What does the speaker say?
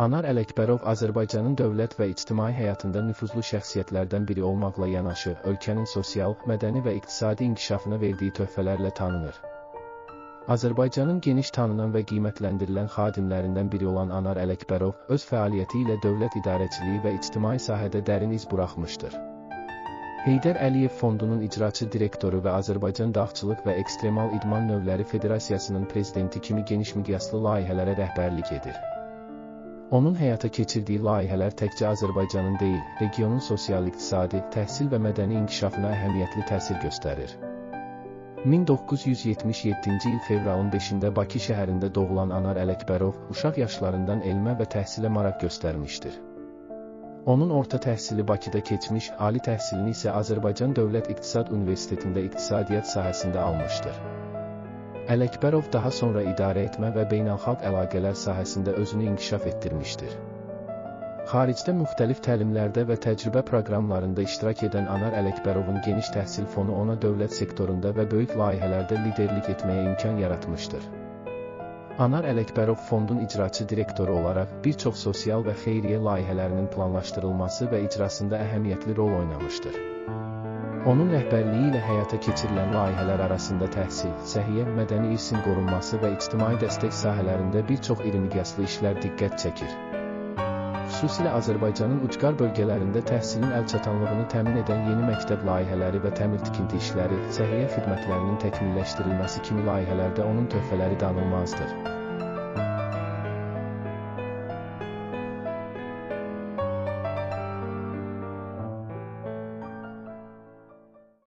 Anar Ələkbərov Azərbaycanın dövlət və ictimai həyatında nüfuzlu şəxsiyyətlərdən biri olmaqla yanaşı, ölkənin sosial, mədəni və iqtisadi inkişafına verdiyi töhfələrlə tanınır. Azərbaycanın geniş tanınan və qiymətləndirilən xadimlərindən biri olan Anar Ələkbərov, öz fəaliyyəti ilə dövlət idarəçiliyi və ictimai sahədə dərin iz buraxmışdır. Heydər Əliyev Fondunun icraçı direktoru və Azərbaycan Dağçılıq və Ekstremal İdman Növləri Federasiyasının prezidenti kimi geniş miqyaslı layihələrə rəhbərlik edir. Onun həyata keçirdiyi layihələr təkcə Azərbaycanın deyil, regionun sosial-iqtisadi, təhsil və mədəni inkişafına əhəmiyyətli təsir göstərir. 1977-ci il fevralın 5-də Bakı şəhərində doğulan Anar Ələkbərov, uşaq yaşlarından elmə və təhsilə maraq göstərmişdir. Onun orta təhsili Bakıda keçmiş, ali təhsilini isə Azərbaycan Dövlət İqtisad Universitetində iqtisadiyyat sahəsində almışdır. Ələkbərov daha sonra idarə etmə və beynəlxalq əlaqələr sahəsində özünü inkişaf etdirmişdir. Xaricdə müxtəlif təlimlərdə və təcrübə proqramlarında iştirak edən Anar Ələkbərovun geniş təhsil fonu ona dövlət sektorunda və böyük layihələrdə liderlik etməyə imkan yaratmışdır. Anar Ələkbərov fondun icraçı direktoru olaraq bir çox sosial və xeyriyyə layihələrinin planlaşdırılması və icrasında əhəmiyyətli rol oynamışdır. Onun rəhbərliyi ilə həyata keçirilən layihələr arasında təhsil, səhiyyə, mədəni irsin qorunması və ictimai dəstək sahələrində bir çox iri miqyaslı işlər diqqət çəkir. Xüsusilə Azərbaycanın ucqar bölgələrində təhsilin əlçatanlığını təmin edən yeni məktəb layihələri və təmir-tikinti işləri, səhiyyə xidmətlərinin təkmilləşdirilməsi kimi layihələrdə onun töhfələri danılmazdır.